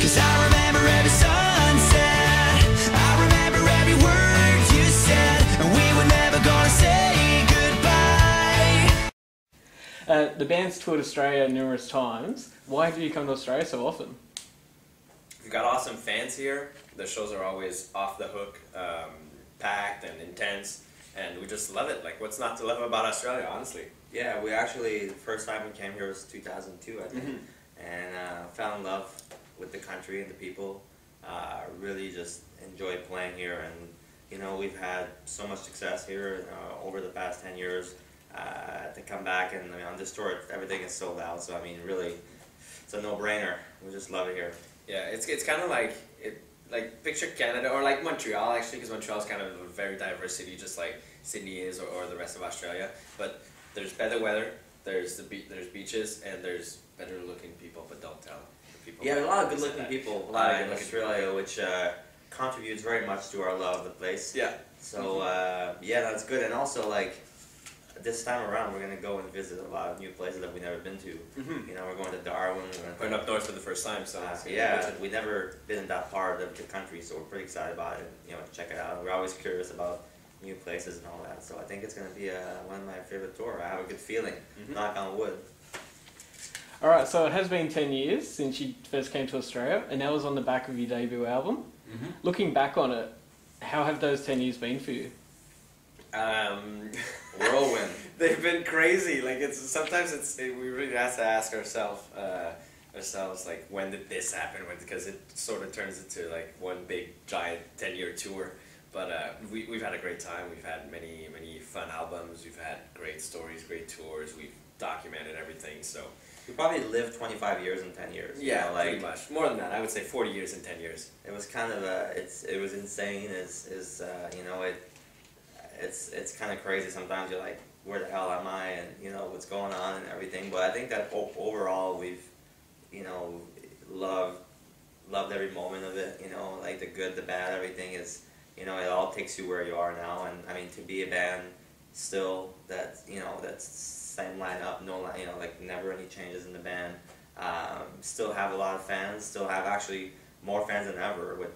'Cause I remember every sunset, I remember every word you said, and we were never gonna say goodbye. The band's toured Australia numerous times. Why do you come to Australia so often? We've got awesome fans here. The shows are always off the hook, packed and intense, and we just love it. Like, what's not to love about Australia, honestly? Yeah, we actually, the first time we came here was 2002, I think, and fell in love with the country and the people. Really just enjoyed playing here, and you know, we've had so much success here over the past 10 years. To come back, and I mean, on this tour, everything is sold out, so I mean, really, it's a no-brainer. We just love it here. Yeah, it's kind of like, picture Canada, or like Montreal actually, because Montreal is kind of a very diverse city, just like Sydney is, or the rest of Australia. But there's better weather, there's beaches, and there's better looking people. But don't tell the people. Yeah, a lot of good looking people in Australia, which contributes very much to our love of the place. Yeah. So yeah, that's good, and also like, this time around, we're going to go and visit a lot of new places that we've never been to. You know, we're going to Darwin. We're going up north for the first time, so yeah, we've never been in that part of the country, so we're pretty excited about it. You know, check it out. We're always curious about new places and all that. So I think it's going to be one of my favorite tours. I have a good feeling. Knock on wood. All right, so it has been 10 years since you first came to Australia, and that was on the back of your debut album. Looking back on it, how have those 10 years been for you? Whirlwind. They've been crazy. Like, we really have to ask ourselves like, when did this happen? Because it sort of turns into like one big giant 10-year tour. But we've had a great time. We've had many fun albums. We've had great stories, great tours. We've documented everything. So we probably lived 25 years in 10 years. Yeah, you know, like, pretty much. More than that, I would say 40 years in 10 years. It was kind of it was insane. You know, it's kind of crazy. Sometimes you're like, where the hell am I, and you know what's going on and everything. But I think that overall we've, you know, loved every moment of it. You know, like the good, the bad, everything is, you know, it all takes you where you are now. And I mean, to be a band still that's, you know, that's same lineup, you know, like never any changes in the band. Still have a lot of fans. Still have actually more fans than ever. With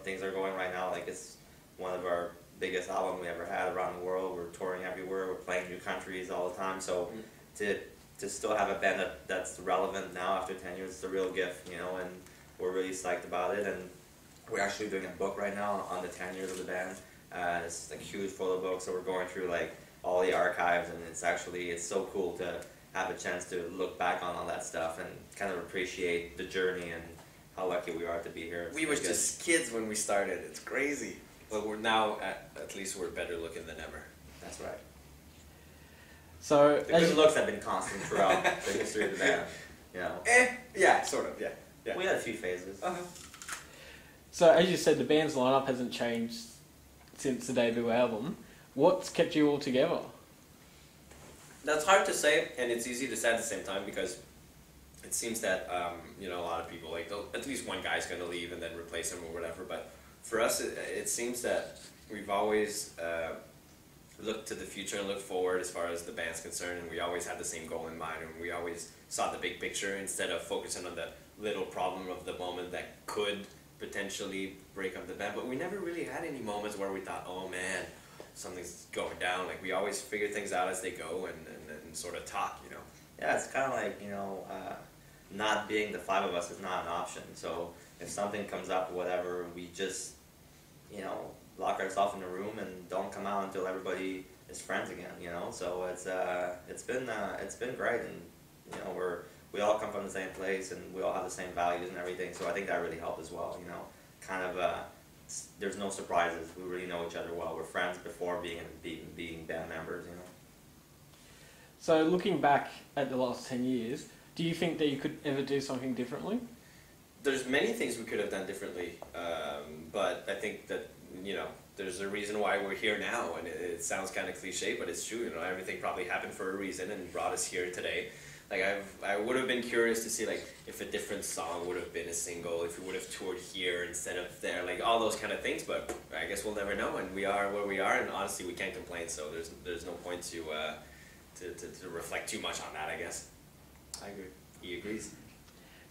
things are going right now. Like, it's one of our biggest album we ever had around the world. We're touring everywhere. We're playing new countries all the time. So to still have a band that's relevant now after 10 years is a real gift, you know, and we're really psyched about it. And we're actually doing a book right now on the 10 years of the band. It's like a huge photo book, so we're going through like all the archives, and it's so cool to have a chance to look back on all that stuff and kind of appreciate the journey and how lucky we are to be here. We were just kids when we started. It's crazy. But we're now, at least we're better looking than ever. That's right. So the good looks have been constant throughout the history of the band. You know. Yeah, sort of. Yeah. We had a few phases. So as you said, the band's lineup hasn't changed since the debut album. What's kept you all together? That's hard to say, and it's easy to say at the same time, because it seems that you know, a lot of people, like, at least one guy's going to leave and then replace him or whatever. But for us, it seems that we've always looked to the future and looked forward as far as the band's concerned, and we always had the same goal in mind, and we always saw the big picture instead of focusing on the little problem of the moment that could potentially break up the band. But we never really had any moments where we thought, oh man, something's going down. Like, we always figure things out as they go and sort of talk, you know. Yeah, it's kind of like, you know, not being the five of us is not an option. So if something comes up or whatever, we just, you know, lock ourselves in a room and don't come out until everybody is friends again, you know. So it's been great, and you know, we all come from the same place and we all have the same values and everything. So I think that really helped as well, you know. Kind of there's no surprises. We really know each other well. We're friends before being band members, you know. So looking back at the last 10 years, do you think that you could ever do something differently? There's many things we could have done differently, but I think that, you know, there's a reason why we're here now, and it sounds kind of cliche, but it's true. You know, everything probably happened for a reason and brought us here today. Like, I would have been curious to see, like, if a different song would have been a single, if we would have toured here instead of there, like, all those kind of things, but I guess we'll never know, and we are where we are, and honestly, we can't complain, so there's no point to reflect too much on that, I guess. I agree. He agrees.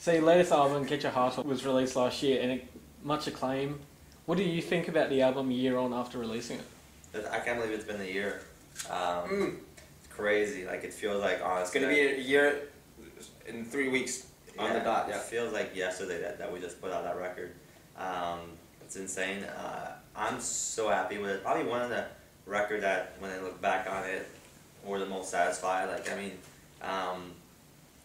So your latest album, Get Your Heart On, was released last year and much acclaim. What do you think about the album a year on after releasing it? I can't believe it's been a year. It's crazy. Like, it feels like, It's honestly, gonna be a year in 3 weeks on the dot. Yeah. It feels like yesterday that we just put out that record. It's insane. I'm so happy with it. Probably one of the record that, when I look back on it, we're the most satisfied. Like, I mean,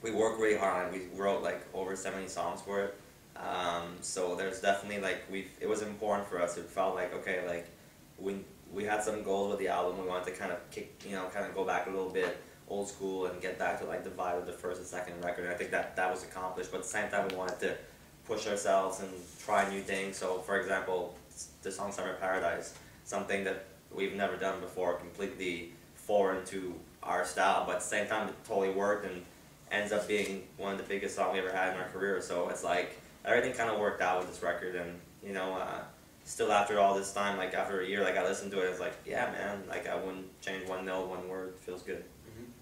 we worked really hard on it. We wrote like over 70 songs for it. So there's definitely like it was important for us. It felt like, okay, like we had some goals with the album. We wanted to kind of kind of go back a little bit old school and get back to like the vibe of the first and second record. And I think that was accomplished. But at the same time, we wanted to push ourselves and try new things. So for example, the song Summer Paradise, something that we've never done before, completely foreign to our style, but at the same time it totally worked and ends up being one of the biggest songs we ever had in our career. So it's like everything kind of worked out with this record, and still after all this time, like after a year, like I listened to it, it's like, yeah, man, like I wouldn't change one note, one word. It feels good.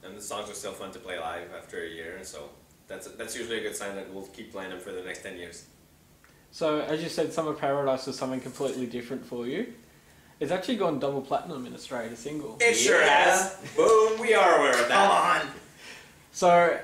And the songs are still fun to play live after a year, so that's usually a good sign that we'll keep playing them for the next 10 years. So, as you said, Summer Paradise was something completely different for you. It's actually gone double platinum in Australia, single. It sure has. Boom, we are aware of that. Come on! So,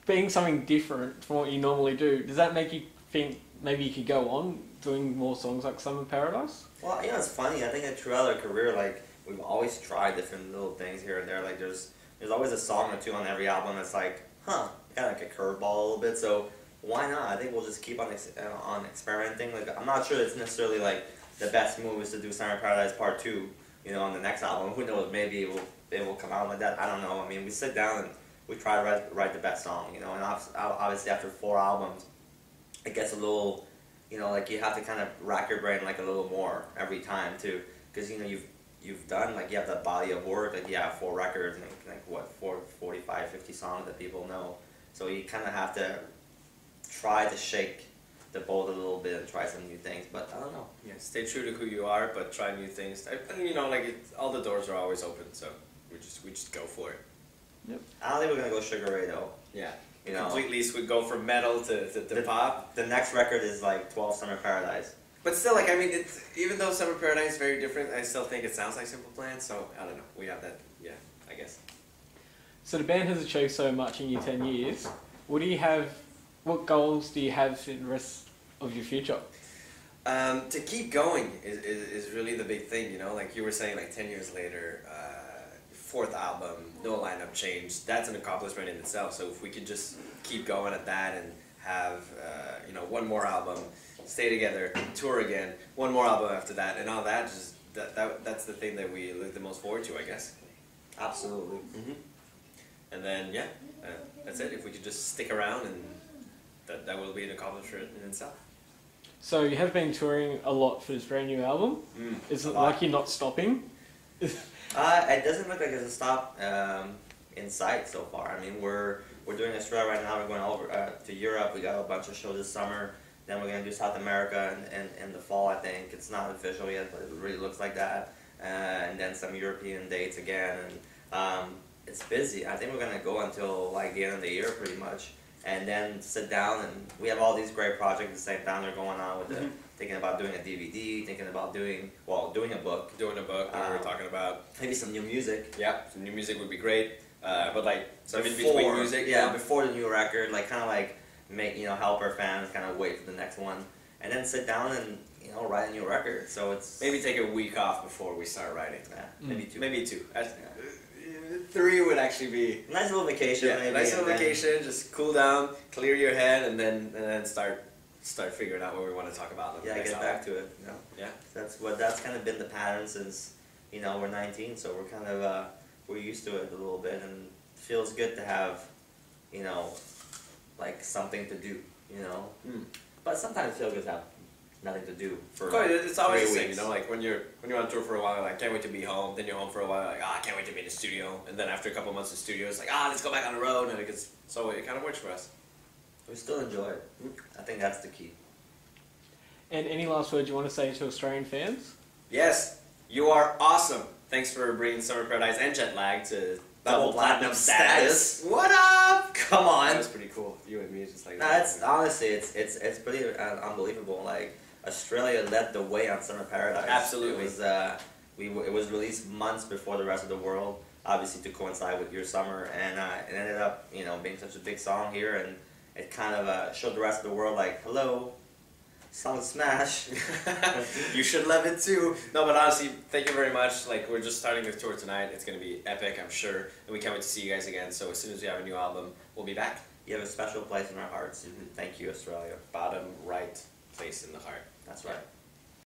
being something different from what you normally do, does that make you think maybe you could go on doing more songs like Summer Paradise? Well, it's funny. I think that throughout our career, like, we've always tried different little things here and there. Like, there's always a song or two on every album that's like, kind of like a curveball a little bit. So why not? I think we'll just keep on experimenting. Like, I'm not sure it's necessarily like the best move is to do Summer Paradise Part 2, on the next album. Who knows? Maybe it will come out like that. I don't know. I mean, we sit down and we try to write the best song, and obviously after 4 albums, it gets a little, like you have to kind of rack your brain like a little more every time too, because you've done, like, you have that body of work, like you have 4 records and like what, 45, 50 songs that people know, so you kind of have to try to shake the boat a little bit and try some new things, but I don't know. Yeah, stay true to who you are, but try new things. All the doors are always open, so we just go for it. Yep. I don't think we're gonna go Sugar Ray though. Yeah. Completely, we go from metal to pop. The next record is like 12 Summer Paradise. But still, like, I mean, even though Summer Paradise is very different, I still think it sounds like Simple Plan, so I don't know. We have that, yeah, I guess. So the band has achieved so much in your 10 years. What goals do you have for the rest of your future? To keep going is really the big thing, like you were saying, like 10 years later, 4th album, no lineup change, that's an accomplishment in itself. So if we could just keep going at that and have, one more album, stay together, tour again, one more album after that, and all that, just that's the thing that we look the most forward to, I guess. Absolutely. And then, that's it. If we could just stick around, and that will be an accomplishment in itself. So you have been touring a lot for this brand new album. Is it like you're not stopping? It doesn't look like there's a stop in sight so far. I mean, we're doing Australia right now. We're going over to Europe. We got a bunch of shows this summer. Then we're going to do South America in the fall, I think. It's not official yet, but it really looks like that. And then some European dates again. And it's busy. I think we're going to go until like the end of the year pretty much. And then sit down, and we have all these great projects at the same time they're going on with thinking about doing a DVD, thinking about doing a book. Doing a book, we were talking about. Maybe some new music. Yeah, some new music would be great. But like some in Before- between music. Yeah, before the new record, like kind of like make help our fans kind of wait for the next one, and then sit down and write a new record. So it's Maybe take a week off before we start writing. maybe 2. Maybe 2. 3 would actually be Nice little vacation. yeah, maybe, nice and little then- vacation. Just cool down, clear your head, and then start figuring out what we want to talk about. Yeah, get back to it. Yeah. That's kind of been the pattern since we're 19, so we're kind of we're used to it a little bit, and it feels good to have like something to do. But sometimes it feels good to have nothing to do for. It's always the 3 same, weeks. like when you're on tour for a while, you're like, can't wait to be home. Then you're home for a while, like, I can't wait to be in the studio. And then after a couple months in the studio, it's like, let's go back on the road, and so it kind of works for us. We still enjoy it. I think that's the key. And any last words you want to say to Australian fans? Yes, you are awesome. Thanks for bringing Summer Paradise and Jet Lag to double platinum status. What up? Come on. That was pretty cool. You and me just like No, it's honestly, it's pretty unbelievable. Like Australia led the way on Summer Paradise. Absolutely. It was released months before the rest of the world, obviously to coincide with your summer, and it ended up being such a big song here, and it kind of showed the rest of the world like, hello, song smash. You should love it too. No, but honestly, thank you very much. Like, we're just starting the tour tonight. It's gonna be epic, I'm sure, and we can't wait to see you guys again. So as soon as we have a new album, we'll be back. You have a special place in our hearts. Thank you, Australia. Bottom right place in the heart. That's right.